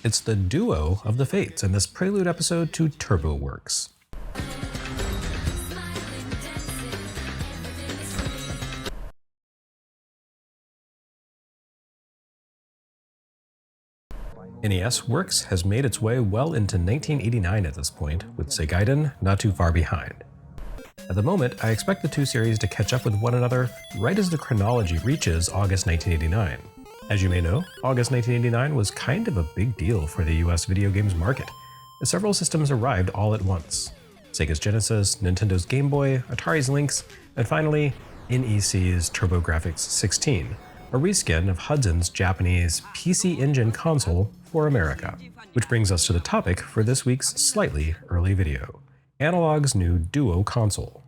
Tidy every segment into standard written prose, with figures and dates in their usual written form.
It's the duo of the Fates in this prelude episode to TurboWorks. NES Works has made its way well into 1989 at this point, with Segaiden not too far behind. At the moment, I expect the two series to catch up with one another right as the chronology reaches August 1989. As you may know, August 1989 was kind of a big deal for the US video games market, as several systems arrived all at once. Sega's Genesis, Nintendo's Game Boy, Atari's Lynx, and finally, NEC's TurboGrafx 16, a reskin of Hudson's Japanese PC Engine console for America. Which brings us to the topic for this week's slightly early video: Analogue's new Duo console.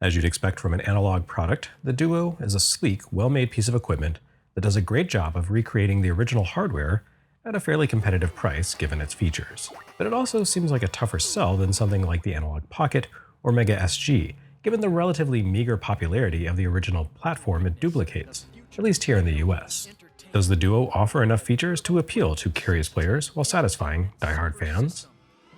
As you'd expect from an Analogue product, the Duo is a sleek, well-made piece of equipment that does a great job of recreating the original hardware at a fairly competitive price given its features. But it also seems like a tougher sell than something like the Analogue Pocket or Mega SG, given the relatively meager popularity of the original platform it duplicates, at least here in the US. Does the Duo offer enough features to appeal to curious players while satisfying die-hard fans?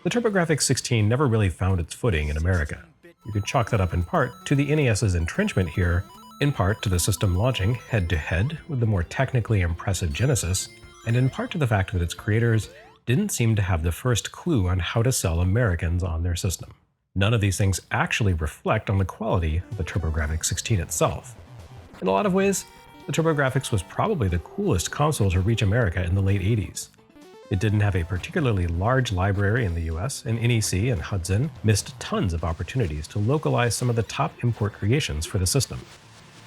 The TurboGrafx 16 never really found its footing in America. You could chalk that up in part to the NES's entrenchment here, in part to the system launching head-to-head with the more technically impressive Genesis, and in part to the fact that its creators didn't seem to have the first clue on how to sell Americans on their system. None of these things actually reflect on the quality of the TurboGrafx 16 itself. In a lot of ways, the TurboGrafx was probably the coolest console to reach America in the late 80s. It didn't have a particularly large library in the US, and NEC and Hudson missed tons of opportunities to localize some of the top import creations for the system.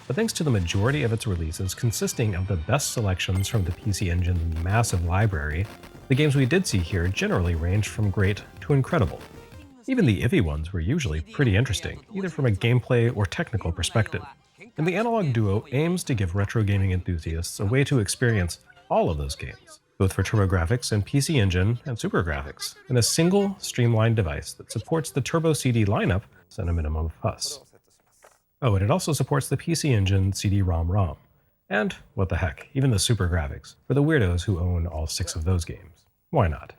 But thanks to the majority of its releases consisting of the best selections from the PC Engine's massive library, the games we did see here generally ranged from great to incredible. Even the iffy ones were usually pretty interesting, either from a gameplay or technical perspective. And the Analogue Duo aims to give retro gaming enthusiasts a way to experience all of those games, both for TurboGrafx and PC Engine and SuperGrafx, in a single, streamlined device that supports the Turbo CD lineup at a minimum of fuss. Oh, and it also supports the PC Engine CD-ROM. And, what the heck, even the SuperGrafx, for the weirdos who own all 6 of those games. Why not?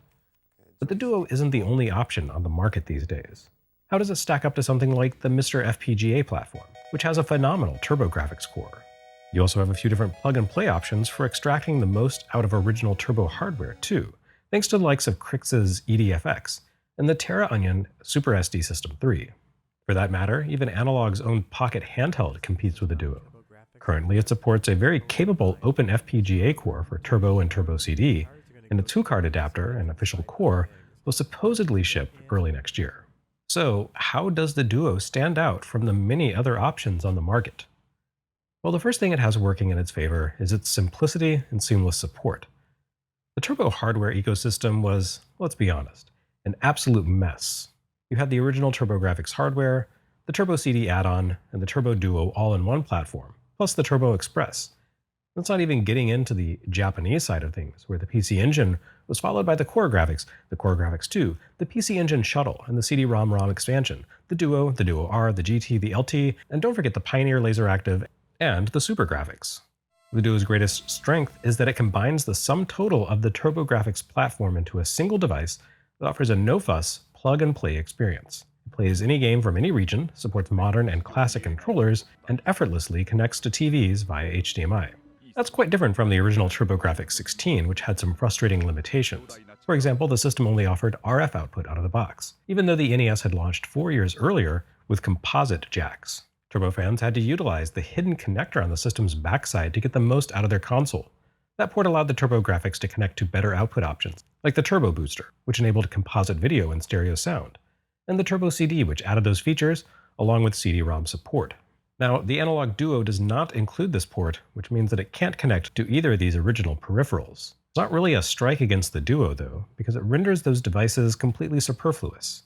But the Duo isn't the only option on the market these days. How does it stack up to something like the Mr. FPGA platform, which has a phenomenal TurboGrafx core? You also have a few different plug-and-play options for extracting the most out of original Turbo hardware too, thanks to the likes of Crix's EDFX and the Terra Onion Super SD System 3. For that matter, even Analogue's own Pocket handheld competes with the Duo. Currently, it supports a very capable open FPGA core for Turbo and Turbo CD, and a 2-card adapter and official core will supposedly ship early next year. So, how does the Duo stand out from the many other options on the market? Well, the first thing it has working in its favor is its simplicity and seamless support. The Turbo hardware ecosystem was, let's be honest, an absolute mess. You had the original TurboGrafx hardware, the Turbo CD add-on, and the Turbo Duo all in one platform, plus the Turbo Express. That's not even getting into the Japanese side of things, where the PC Engine was followed by the CoreGrafx, the CoreGrafx 2, the PC Engine Shuttle, and the CD-ROM expansion, the Duo R, the GT, the LT, and don't forget the Pioneer Laseractive and the SuperGrafx. The Duo's greatest strength is that it combines the sum total of the TurboGrafx platform into a single device that offers a no-fuss, plug-and-play experience. It plays any game from any region, supports modern and classic controllers, and effortlessly connects to TVs via HDMI. That's quite different from the original TurboGrafx 16, which had some frustrating limitations. For example, the system only offered RF output out of the box, even though the NES had launched 4 years earlier with composite jacks. Turbo fans had to utilize the hidden connector on the system's backside to get the most out of their console. That port allowed the TurboGrafx to connect to better output options, like the Turbo Booster, which enabled composite video and stereo sound, and the Turbo CD, which added those features, along with CD-ROM support. Now, the Analogue Duo does not include this port, which means that it can't connect to either of these original peripherals. It's not really a strike against the Duo, though, because it renders those devices completely superfluous.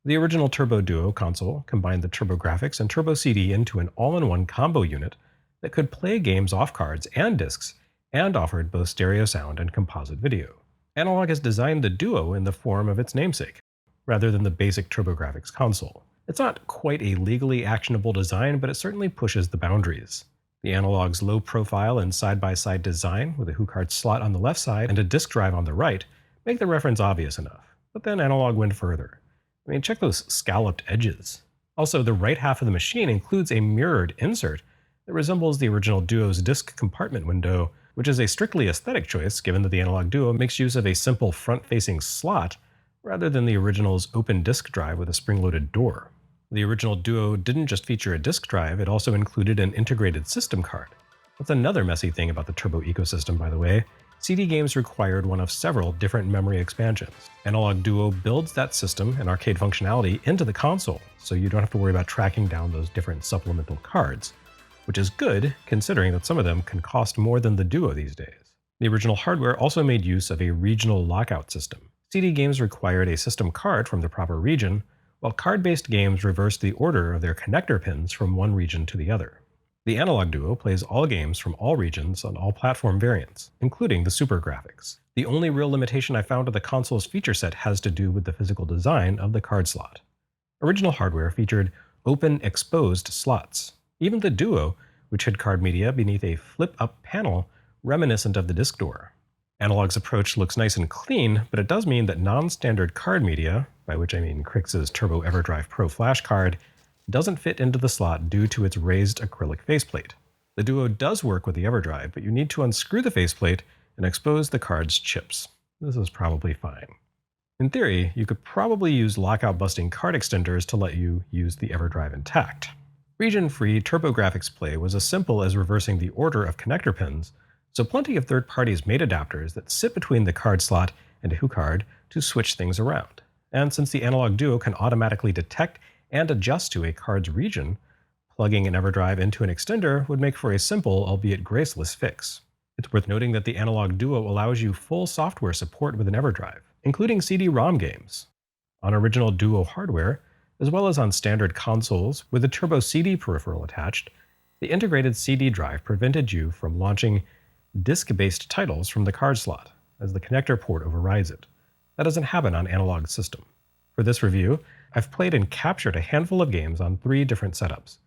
The original Turbo Duo console combined the TurboGrafx and Turbo CD into an all-in-one combo unit that could play games off cards and discs, and offered both stereo sound and composite video. Analogue has designed the Duo in the form of its namesake, rather than the basic TurboGrafx console. It's not quite a legally actionable design, but it certainly pushes the boundaries. The Analog's low profile and side-by-side design, with a HuCard slot on the left side and a disk drive on the right, make the reference obvious enough. But then Analog went further. I mean, check those scalloped edges. Also, the right half of the machine includes a mirrored insert that resembles the original Duo's disk compartment window, which is a strictly aesthetic choice given that the Analogue Duo makes use of a simple front-facing slot rather than the original's open disk drive with a spring-loaded door. The original Duo didn't just feature a disk drive, it also included an integrated system card. That's another messy thing about the Turbo ecosystem, by the way. CD games required one of several different memory expansions. Analogue Duo builds that system and arcade functionality into the console, so you don't have to worry about tracking down those different supplemental cards, which is good considering that some of them can cost more than the Duo these days. The original hardware also made use of a regional lockout system. CD games required a system card from the proper region, while card-based games reversed the order of their connector pins from one region to the other. The Analogue Duo plays all games from all regions on all platform variants, including the TurboGrafx. The only real limitation I found to the console's feature set has to do with the physical design of the card slot. Original hardware featured open exposed slots. Even the Duo, which had card media beneath a flip-up panel reminiscent of the disc door. Analog's approach looks nice and clean, but it does mean that non-standard card media, by which I mean Crix's Turbo EverDrive Pro flash card, doesn't fit into the slot due to its raised acrylic faceplate. The Duo does work with the EverDrive, but you need to unscrew the faceplate and expose the card's chips. This is probably fine. In theory, you could probably use lockout-busting card extenders to let you use the EverDrive intact. Region-free TurboGrafx play was as simple as reversing the order of connector pins, so plenty of third parties made adapters that sit between the card slot and a HuCard to switch things around. And since the Analogue Duo can automatically detect and adjust to a card's region, plugging an EverDrive into an extender would make for a simple, albeit graceless fix. It's worth noting that the Analogue Duo allows you full software support with an EverDrive, including CD-ROM games. On original Duo hardware, as well as on standard consoles with a Turbo CD peripheral attached, the integrated CD drive prevented you from launching disk-based titles from the card slot, as the connector port overrides it. That doesn't happen on Analog's system. For this review, I've played and captured a handful of games on 3 different setups.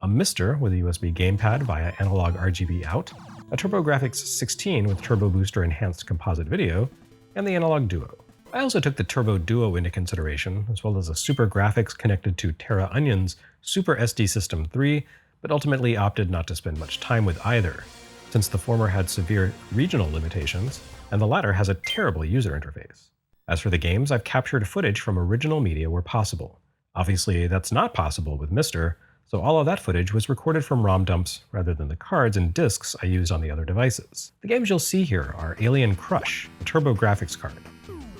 A Mister with a USB gamepad via Analog RGB out, a TurboGrafx 16 with Turbo Booster enhanced composite video, and the Analogue Duo. I also took the Turbo Duo into consideration, as well as a Super Graphics connected to Terra Onion's Super SD System 3, but ultimately opted not to spend much time with either, since the former had severe regional limitations, and the latter has a terrible user interface. As for the games, I've captured footage from original media where possible. Obviously, that's not possible with Mister, so all of that footage was recorded from ROM dumps rather than the cards and discs I used on the other devices. The games you'll see here are Alien Crush, a TurboGrafx card,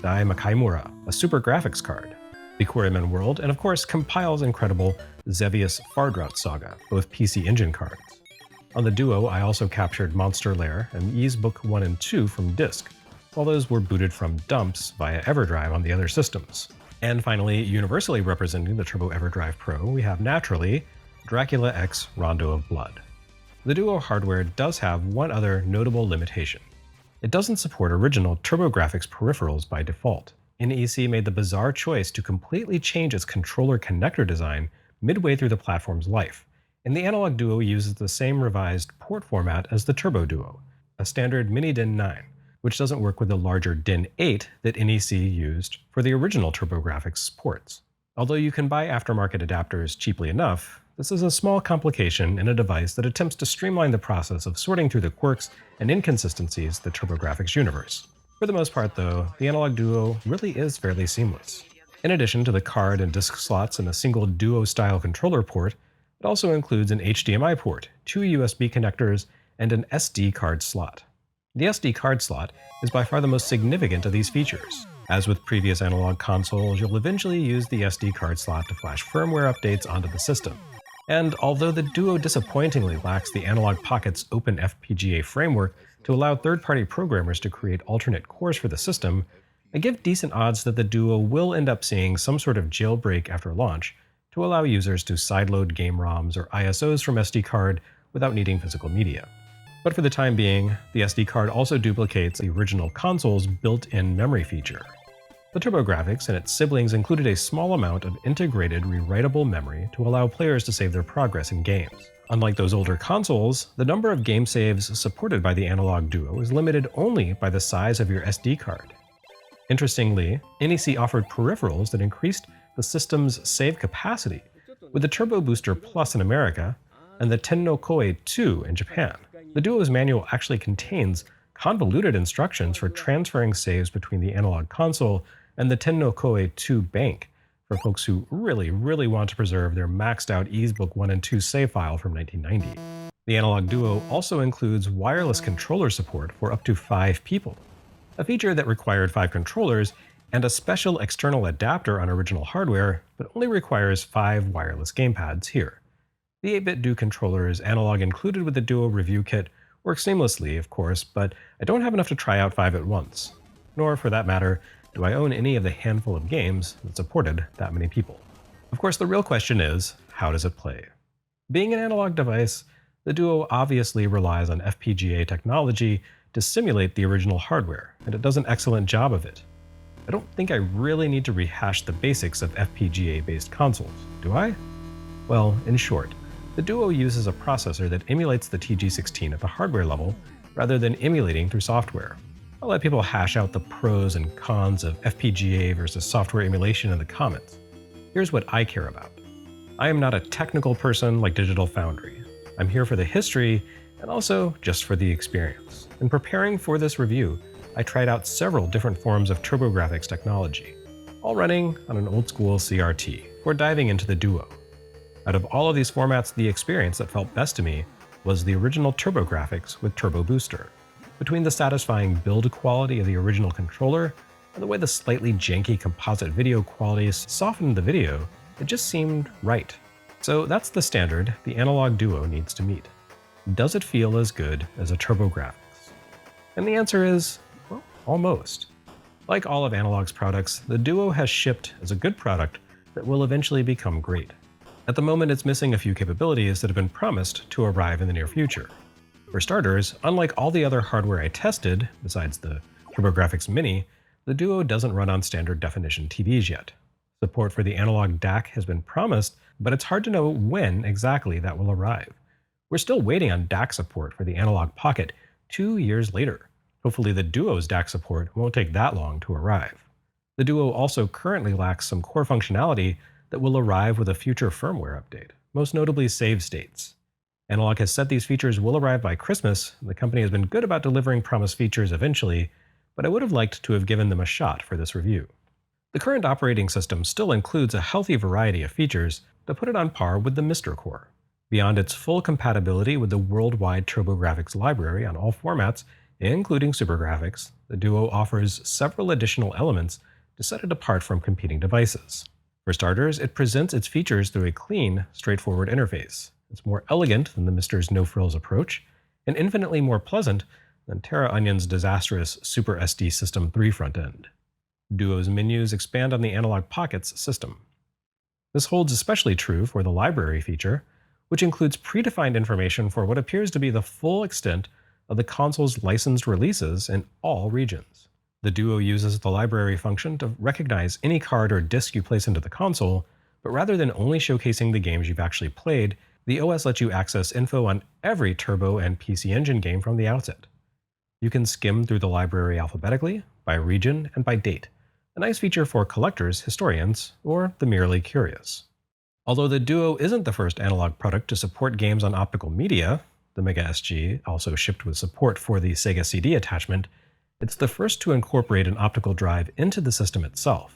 Dai Makaimura, a Super Graphics card, the Quarrymen World, and of course Compile's incredible Xevious Fardrout Saga, both PC Engine cards. On the Duo, I also captured Monster Lair and Ys Book 1 and 2 from disk, while those were booted from dumps via EverDrive on the other systems. And finally, universally representing the Turbo EverDrive Pro, we have naturally Dracula X Rondo of Blood. The Duo hardware does have one other notable limitation. It doesn't support original TurboGrafx peripherals by default. NEC made the bizarre choice to completely change its controller connector design midway through the platform's life, and the Analogue Duo uses the same revised port format as the Turbo Duo, a standard mini DIN 9, which doesn't work with the larger DIN 8 that NEC used for the original TurboGrafx ports. Although you can buy aftermarket adapters cheaply enough, this is a small complication in a device that attempts to streamline the process of sorting through the quirks and inconsistencies of the TurboGrafx universe. For the most part though, the Analogue Duo really is fairly seamless. In addition to the card and disk slots and a single Duo-style controller port, it also includes an HDMI port, 2 USB connectors, and an SD card slot. The SD card slot is by far the most significant of these features. As with previous analog consoles, you'll eventually use the SD card slot to flash firmware updates onto the system. And although the Duo disappointingly lacks the Analog Pocket's open FPGA framework to allow third-party programmers to create alternate cores for the system, I give decent odds that the Duo will end up seeing some sort of jailbreak after launch to allow users to sideload game ROMs or ISOs from SD card without needing physical media. But for the time being, the SD card also duplicates the original console's built-in memory feature. The TurboGrafx and its siblings included a small amount of integrated rewritable memory to allow players to save their progress in games. Unlike those older consoles, the number of game saves supported by the Analogue Duo is limited only by the size of your SD card. Interestingly, NEC offered peripherals that increased the system's save capacity, with the Turbo Booster Plus in America and the Tenno Koei 2 in Japan. The Duo's manual actually contains convoluted instructions for transferring saves between the analog console and the Tenno Koei 2 bank for folks who really want to preserve their maxed out Easebook 1 and 2 save file from 1990. The Analogue Duo also includes wireless controller support for up to 5 people, a feature that required 5 controllers and a special external adapter on original hardware, but only requires 5 wireless gamepads here. The 8-bit Do controller's analog included with the Duo review kit works seamlessly, of course, but I don't have enough to try out 5 at once. Nor, for that matter, do I own any of the handful of games that supported that many people. Of course, the real question is, how does it play? Being an analog device, the Duo obviously relies on FPGA technology to simulate the original hardware, and it does an excellent job of it. I don't think I really need to rehash the basics of FPGA-based consoles, do I? Well, in short, the Duo uses a processor that emulates the TG16 at the hardware level, rather than emulating through software. I'll let people hash out the pros and cons of FPGA versus software emulation in the comments. Here's what I care about. I am not a technical person like Digital Foundry. I'm here for the history and also just for the experience. In preparing for this review, I tried out several different forms of TurboGrafx technology, all running on an old-school CRT, before diving into the Duo. Out of all of these formats, the experience that felt best to me was the original TurboGrafx with Turbo Booster. Between the satisfying build quality of the original controller and the way the slightly janky composite video quality softened the video, it just seemed right. So that's the standard the Analogue Duo needs to meet. Does it feel as good as a TurboGrafx? And the answer is, well, almost. Like all of Analogue's products, the Duo has shipped as a good product that will eventually become great. At the moment, it's missing a few capabilities that have been promised to arrive in the near future. For starters, unlike all the other hardware I tested, besides the TurboGrafx Mini, the Duo doesn't run on standard definition TVs yet. Support for the analog DAC has been promised, but it's hard to know when exactly that will arrive. We're still waiting on DAC support for the Analog Pocket 2 years later. Hopefully the Duo's DAC support won't take that long to arrive. The Duo also currently lacks some core functionality that will arrive with a future firmware update, most notably save states. Analogue has said these features will arrive by Christmas, and the company has been good about delivering promised features eventually, but I would have liked to have given them a shot for this review. The current operating system still includes a healthy variety of features that put it on par with the Mister Core. Beyond its full compatibility with the worldwide TurboGrafx library on all formats, including SuperGrafx, the Duo offers several additional elements to set it apart from competing devices. For starters, it presents its features through a clean, straightforward interface. It's more elegant than the Mister's no-frills approach, and infinitely more pleasant than Terra Onion's disastrous Super SD System 3 front end. Duo's menus expand on the Analog Pocket's system. This holds especially true for the library feature, which includes predefined information for what appears to be the full extent of the console's licensed releases in all regions. The Duo uses the library function to recognize any card or disc you place into the console, but rather than only showcasing the games you've actually played, the OS lets you access info on every Turbo and PC Engine game from the outset. You can skim through the library alphabetically, by region, and by date, a nice feature for collectors, historians, or the merely curious. Although the Duo isn't the first analog product to support games on optical media, the Mega SG also shipped with support for the Sega CD attachment, it's the first to incorporate an optical drive into the system itself.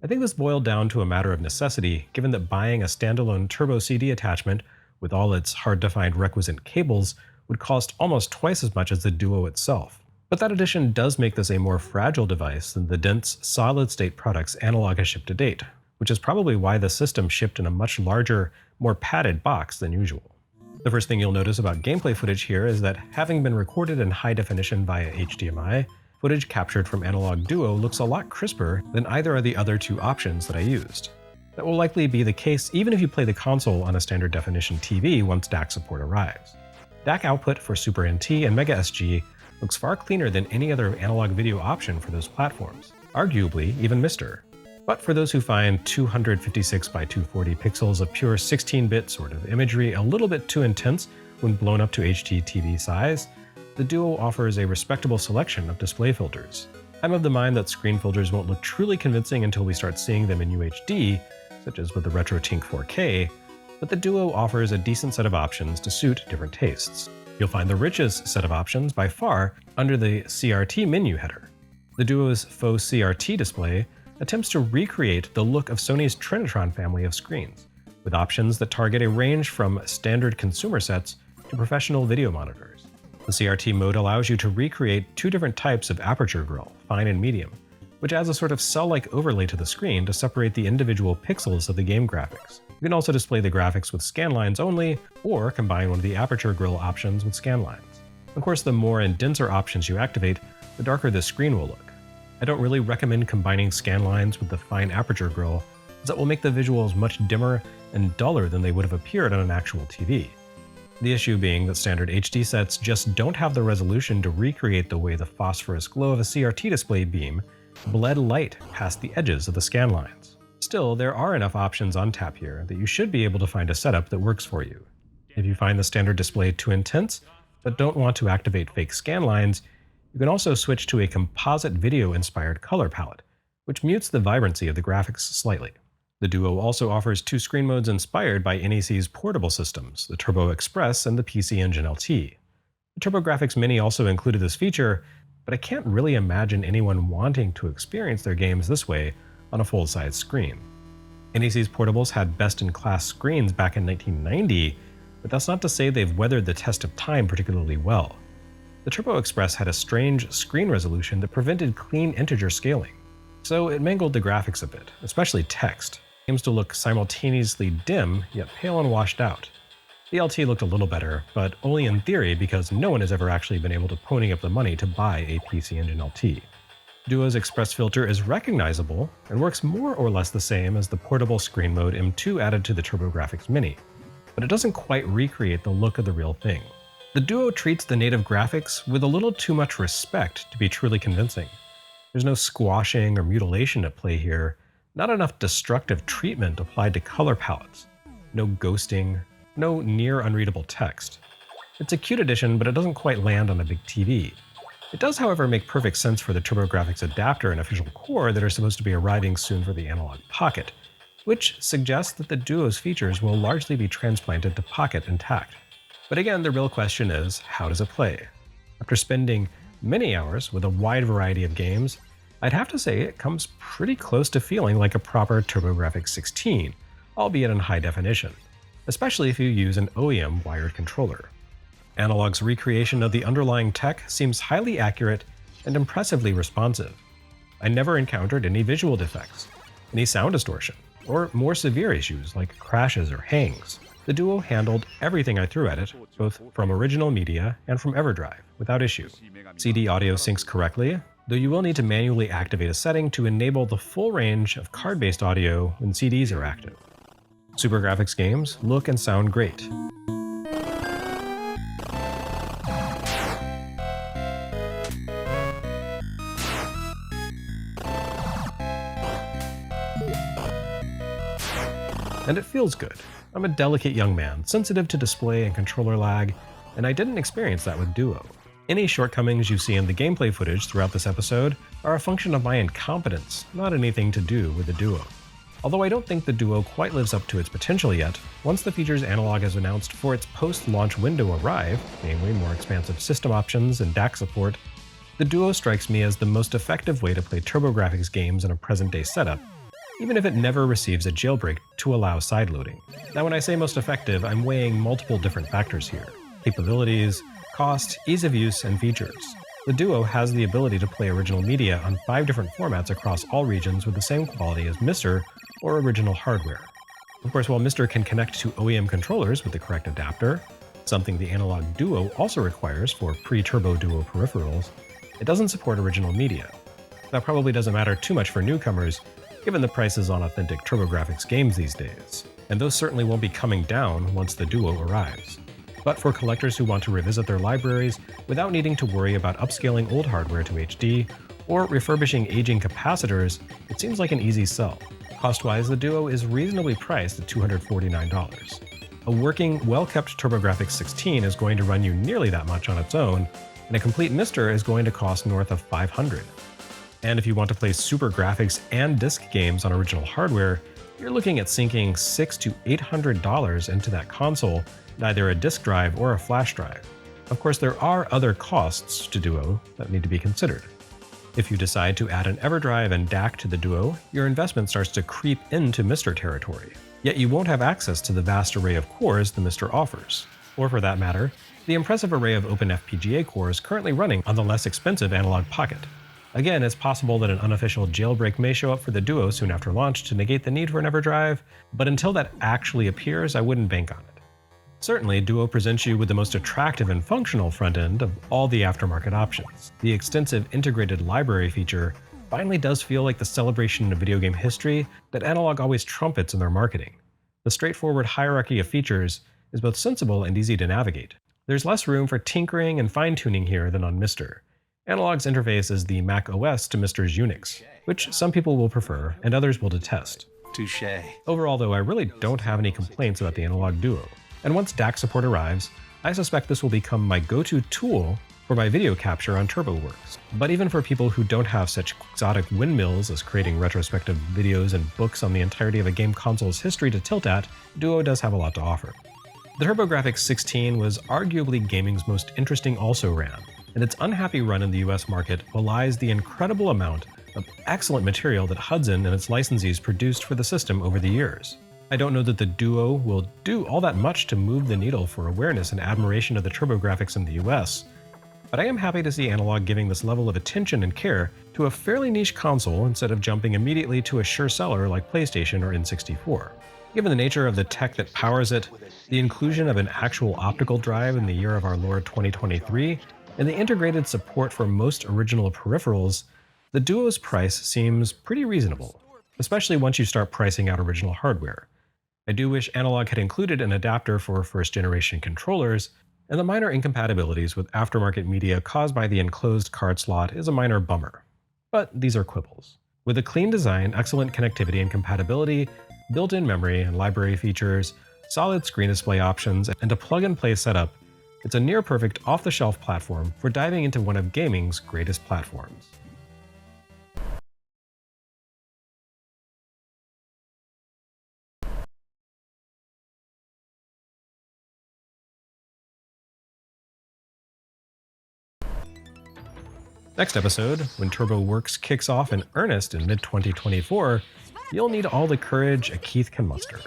I think this boiled down to a matter of necessity, given that buying a standalone Turbo CD attachment with all its hard-to-find requisite cables would cost almost twice as much as the Duo itself. But that addition does make this a more fragile device than the dense, solid-state products Analogue has shipped to date, which is probably why the system shipped in a much larger, more padded box than usual. The first thing you'll notice about gameplay footage here is that, having been recorded in high definition via HDMI, footage captured from Analogue Duo looks a lot crisper than either of the other two options that I used. That will likely be the case even if you play the console on a standard definition TV once DAC support arrives. DAC output for Super NT and Mega SG looks far cleaner than any other analog video option for those platforms. arguably even Mr. But for those who find 256 by 240 pixels of pure 16-bit sort of imagery a little bit too intense when blown up to HD TV size, the Duo offers a respectable selection of display filters. I'm of the mind that screen filters won't look truly convincing until we start seeing them in UHD, such as with the RetroTink 4K, but the Duo offers a decent set of options to suit different tastes. You'll find the richest set of options by far under the CRT menu header. The Duo's faux CRT display attempts to recreate the look of Sony's Trinitron family of screens, with options that target a range from standard consumer sets to professional video monitors. The CRT mode allows you to recreate two different types of aperture grille, fine and medium, which adds a sort of cell-like overlay to the screen to separate the individual pixels of the game graphics. You can also display the graphics with scan lines only, or combine one of the aperture grille options with scan lines. Of course, the more and denser options you activate, the darker the screen will look. I don't really recommend combining scan lines with the fine aperture grille, as that will make the visuals much dimmer and duller than they would have appeared on an actual TV. The issue being that standard HD sets just don't have the resolution to recreate the way the phosphorus glow of a CRT display beam bled light past the edges of the scan lines. Still, there are enough options on tap here that you should be able to find a setup that works for you. If you find the standard display too intense, but don't want to activate fake scan lines, you can also switch to a composite video-inspired color palette, which mutes the vibrancy of the graphics slightly. The Duo also offers two screen modes inspired by NEC's portable systems, the TurboExpress and the PC Engine LT. The TurboGrafx Mini also included this feature, but I can't really imagine anyone wanting to experience their games this way on a full-size screen. NEC's portables had best-in-class screens back in 1990, but that's not to say they've weathered the test of time particularly well. The TurboExpress had a strange screen resolution that prevented clean integer scaling, so it mangled the graphics a bit, especially text. It seems to look simultaneously dim, yet pale and washed out. The LT looked a little better, but only in theory because no one has ever actually been able to pony up the money to buy a PC Engine LT. Duo's Express filter is recognizable and works more or less the same as the portable screen mode M2 added to the TurboGrafx Mini, but it doesn't quite recreate the look of the real thing. The Duo treats the native graphics with a little too much respect to be truly convincing. There's no squashing or mutilation at play here, not enough destructive treatment applied to color palettes, no ghosting, no near unreadable text. It's a cute addition, but it doesn't quite land on a big TV. It does, however, make perfect sense for the TurboGrafx adapter and official core that are supposed to be arriving soon for the Analogue Pocket, which suggests that the Duo's features will largely be transplanted to Pocket intact. But again, the real question is, how does it play? After spending many hours with a wide variety of games, I'd have to say it comes pretty close to feeling like a proper TurboGrafx 16, albeit in high definition, especially if you use an OEM wired controller. Analogue's recreation of the underlying tech seems highly accurate and impressively responsive. I never encountered any visual defects, any sound distortion, or more severe issues like crashes or hangs. The Duo handled everything I threw at it, both from original media and from EverDrive, without issue. CD audio syncs correctly, though you will need to manually activate a setting to enable the full range of card-based audio when CDs are active. SuperGrafx games look and sound great. And it feels good. I'm a delicate young man, sensitive to display and controller lag, and I didn't experience that with Duo. Any shortcomings you see in the gameplay footage throughout this episode are a function of my incompetence, not anything to do with the Duo. Although I don't think the Duo quite lives up to its potential yet, once the features Analogue has announced for its post-launch window arrive, namely more expansive system options and DAC support, the Duo strikes me as the most effective way to play TurboGrafx games in a present-day setup, even if it never receives a jailbreak to allow sideloading. Now when I say most effective, I'm weighing multiple different factors here: capabilities, cost, ease of use, and features. The Duo has the ability to play original media on 5 different formats across all regions with the same quality as Mr. or original hardware. Of course, while Mr. can connect to OEM controllers with the correct adapter, something the Analogue Duo also requires for pre-Turbo Duo peripherals, it doesn't support original media. That probably doesn't matter too much for newcomers, given the prices on authentic TurboGrafx games these days, and those certainly won't be coming down once the Duo arrives. But for collectors who want to revisit their libraries without needing to worry about upscaling old hardware to HD, or refurbishing aging capacitors, it seems like an easy sell. Cost-wise, the Duo is reasonably priced at $249. A working, well-kept TurboGrafx 16 is going to run you nearly that much on its own, and a complete Mister is going to cost north of $500. And if you want to play super graphics and disc games on original hardware, you're looking at sinking $600 to $800 into that console with either a disk drive or a flash drive. Of course, there are other costs to Duo that need to be considered. If you decide to add an EverDrive and DAC to the Duo, your investment starts to creep into Mister territory. Yet you won't have access to the vast array of cores the Mister offers. Or for that matter, the impressive array of OpenFPGA cores currently running on the less expensive Analogue Pocket. Again, it's possible that an unofficial jailbreak may show up for the Duo soon after launch to negate the need for an EverDrive, but until that actually appears, I wouldn't bank on it. Certainly, Duo presents you with the most attractive and functional front end of all the aftermarket options. The extensive integrated library feature finally does feel like the celebration of video game history that Analogue always trumpets in their marketing. The straightforward hierarchy of features is both sensible and easy to navigate. There's less room for tinkering and fine-tuning here than on Mister. Analogue's interface is the Mac OS to Mister's Unix, which some people will prefer and others will detest. Touché. Overall though, I really don't have any complaints about the Analogue Duo. And once DAC support arrives, I suspect this will become my go-to tool for my video capture on TurboWorks. But even for people who don't have such exotic windmills as creating retrospective videos and books on the entirety of a game console's history to tilt at, Duo does have a lot to offer. The TurboGrafx 16 was arguably gaming's most interesting also-ran, and its unhappy run in the US market belies the incredible amount of excellent material that Hudson and its licensees produced for the system over the years. I don't know that the Duo will do all that much to move the needle for awareness and admiration of the TurboGrafx in the US, but I am happy to see Analogue giving this level of attention and care to a fairly niche console instead of jumping immediately to a sure seller like PlayStation or N64. Given the nature of the tech that powers it, the inclusion of an actual optical drive in the year of our Lord 2023, and the integrated support for most original peripherals, the Duo's price seems pretty reasonable, especially once you start pricing out original hardware. I do wish Analogue had included an adapter for first-generation controllers, and the minor incompatibilities with aftermarket media caused by the enclosed card slot is a minor bummer. But these are quibbles. With a clean design, excellent connectivity and compatibility, built-in memory and library features, solid screen display options, and a plug-and-play setup, it's a near-perfect off-the-shelf platform for diving into one of gaming's greatest platforms. Next episode, when TurboWorks kicks off in earnest in mid-2024, you'll need all the courage a Keith can muster.